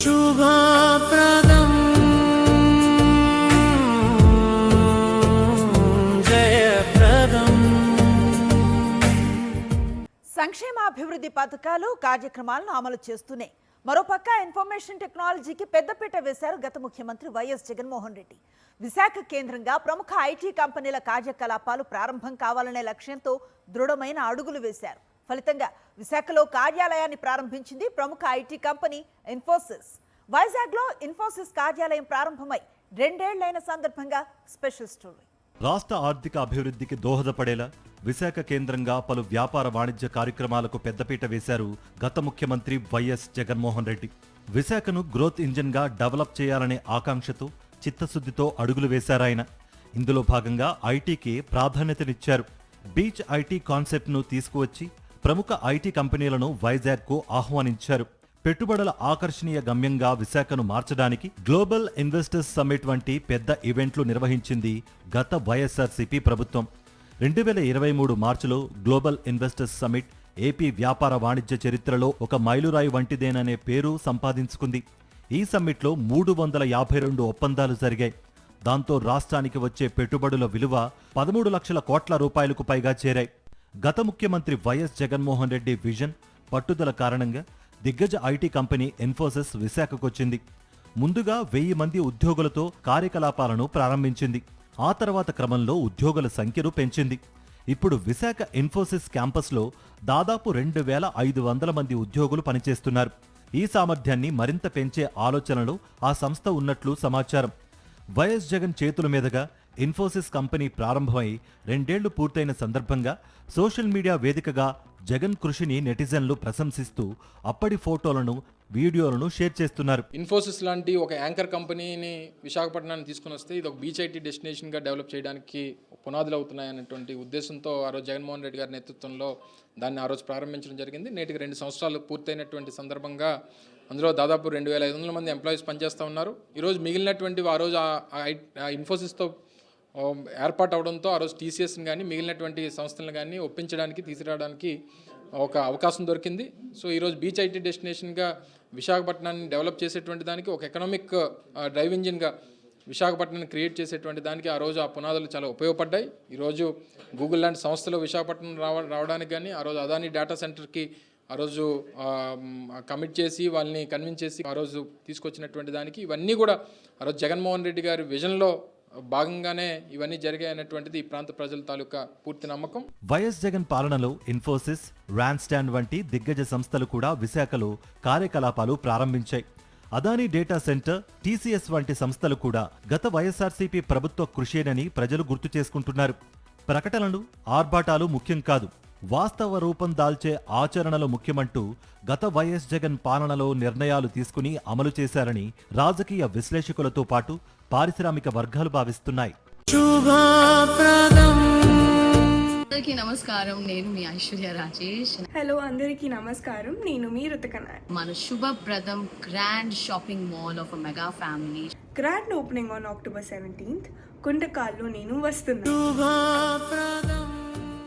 శుభప్రదం జయప్రదం. సంక్షేమాభివృద్ధి పథకాలు కార్యక్రమాలను అమలు చేస్తూనే మరోపక్క ఇన్ఫర్మేషన్ టెక్నాలజీకి పెద్దపీట వేశారు గత ముఖ్యమంత్రి వైఎస్ జగన్మోహన్ రెడ్డి. విశాఖ కేంద్రంగా ప్రముఖ ఐటీ కంపెనీల కార్యకలాపాలు ప్రారంభం కావాలనే లక్ష్యంతో దృఢమైన అడుగులు వేశారు. ఫలితంగా విశాఖలో కార్యాలయాన్ని ప్రారంభించింది ప్రముఖ ఐటీ కంపెనీ ఇన్ఫోసిస్. వైజాగ్లో ఇన్ఫోసిస్ కార్యాలయం ప్రారంభమై 2 ఏళ్లైన సందర్భంగా స్పెషల్ స్టోరీ. రాష్ట్ర ఆర్థిక అభివృద్ధికి దోహదపడేలా విశాఖ కేంద్రంగా పలు వ్యాపార వాణిజ్య కార్యక్రమాలకు పెద్దపీట వేశారు గత ముఖ్యమంత్రి వైఎస్ జగన్మోహన్ రెడ్డి. విశాఖను గ్రోత్ ఇంజిన్గా డెవలప్ చేయాలనే ఆకాంక్షతో చిత్తశుద్ధితో అడుగులు వేశారాయన. ఇందులో భాగంగా ఐటీకి ప్రాధాన్యతనిచ్చారు. బీచ్ ఐటీ కాన్సెప్ట్ను తీసుకువచ్చి ప్రముఖ ఐటీ కంపెనీలను వైజాగ్కు ఆహ్వానించారు. పెట్టుబడుల ఆకర్షణీయ గమ్యంగా విశాఖను మార్చడానికి గ్లోబల్ ఇన్వెస్టర్స్ సమ్మిట్ వంటి పెద్ద ఈవెంట్లు నిర్వహించింది గత వైఎస్ఆర్సీపీ ప్రభుత్వం. 2023 మార్చిలో గ్లోబల్ ఇన్వెస్టర్స్ సమ్మిట్ ఏపీ వ్యాపార వాణిజ్య చరిత్రలో ఒక మైలురాయి వంటిదేననే పేరు సంపాదించుకుంది. ఈ సమ్మిట్లో 352 ఒప్పందాలు జరిగాయి. దాంతో రాష్ట్రానికి వచ్చే పెట్టుబడుల విలువ 13 లక్షల కోట్ల రూపాయలకు పైగా చేరాయి. గత ముఖ్యమంత్రి వైఎస్ జగన్మోహన్ రెడ్డి విజన్, పట్టుదల కారణంగా దిగ్గజ ఐటీ కంపెనీ ఇన్ఫోసిస్ విశాఖకొచ్చింది. ముందుగా 1000 మంది ఉద్యోగులతో కార్యకలాపాలను ప్రారంభించింది. ఆ తర్వాత క్రమంలో ఉద్యోగుల సంఖ్యను పెంచింది. ఇప్పుడు విశాఖ ఇన్ఫోసిస్ క్యాంపస్లో దాదాపు 2500 మంది ఉద్యోగులు పనిచేస్తున్నారు. ఈ సామర్థ్యాన్ని మరింత పెంచే ఆలోచనలో ఆ సంస్థ ఉన్నట్లు సమాచారం. వైఎస్ జగన్ చేతుల మీదుగా ఇన్ఫోసిస్ కంపెనీ ప్రారంభమై 2 ఏళ్లు పూర్తయిన సందర్భంగా సోషల్ మీడియా వేదికగా జగన్ కృషిని నెటిజన్లు ప్రశంసిస్తూ అప్పటి ఫోటోలను, వీడియోలను షేర్ చేస్తున్నారు. ఇన్ఫోసిస్ లాంటి ఒక యాంకర్ కంపెనీని విశాఖపట్నాన్ని తీసుకుని వస్తే ఇది ఒక బీచ్ ఐటీ డెస్టినేషన్గా డెవలప్ చేయడానికి పునాదులు అవుతున్నాయనేటువంటి ఉద్దేశంతో ఆ రోజు జగన్మోహన్ రెడ్డి గారి నేతృత్వంలో దాన్ని ఆ రోజు ప్రారంభించడం జరిగింది. నేటికి 2 సంవత్సరాలు పూర్తయినటువంటి సందర్భంగా అందులో దాదాపు 2500 మంది ఎంప్లాయీస్ పనిచేస్తూ ఉన్నారు. ఈరోజు మిగిలినటువంటి ఆ రోజు ఆ ఇన్ఫోసిస్తో ఏర్పాటు అవడంతో ఆ రోజు టీసీఎస్ని కానీ మిగిలినటువంటి సంస్థలను కానీ ఒప్పించడానికి, తీసుకురావడానికి ఒక అవకాశం దొరికింది. సో ఈరోజు బీచ్ ఐటీ డెస్టినేషన్గా విశాఖపట్నాన్ని డెవలప్ చేసేటువంటి దానికి, ఒక ఎకనామిక్ డ్రైవ్ ఇంజిన్గా విశాఖపట్నాన్ని క్రియేట్ చేసేటువంటి దానికి ఆ రోజు ఆ పునాదులు చాలా ఉపయోగపడ్డాయి. ఈరోజు గూగుల్ లాంటి సంస్థలు విశాఖపట్నం రావడానికి కానీ, ఆ రోజు అదానీ డేటా సెంటర్కి ఆ రోజు కమిట్ చేసి వాళ్ళని కన్విన్స్ చేసి ఆ రోజు తీసుకొచ్చినటువంటి దానికి ఇవన్నీ కూడా ఆ రోజు జగన్మోహన్ రెడ్డి గారి విజన్లో భాగంగానే ఇవన్నీ జరిగాయనేటువంటిది ఈ ప్రాంత ప్రజల తాలూకా పూర్తి నమ్మకం. వైఎస్ జగన్ పాలనలో ఇన్ఫోసిస్, ర్యాన్స్టాండ్ వంటి దిగ్గజ సంస్థలు కూడా విశాఖలో కార్యకలాపాలు ప్రారంభించాయి. అదానీ డేటా సెంటర్, టీసీఎస్ వంటి సంస్థలు కూడా గత వైఎస్ఆర్సీపీ ప్రభుత్వ కృషేనని ప్రజలు గుర్తు చేసుకుంటున్నారు. ప్రకటనలు, ఆర్భాటాలు ముఖ్యం కాదు, వాస్తవ రూపం దాల్చే ఆచరణలు ముఖ్యమంటూ గత వైఎస్ జగన్ పాలనలో నిర్ణయాలు తీసుకుని అమలు చేశారని రాజకీయ విశ్లేషకులతో పాటు పారిశ్రామిక వర్గాలు భావిస్తున్నాయి. అందరికీ నమస్కారం, నేను మీ ఐశ్వర్య రాజేష్. హలో అందరికీ నమస్కారం, నేను మీ రుతకన. మన శుభప్రదం grand shopping mall of mega family grand opening on October 17th. కుండకాల్లో నేను వస్తున్నాను.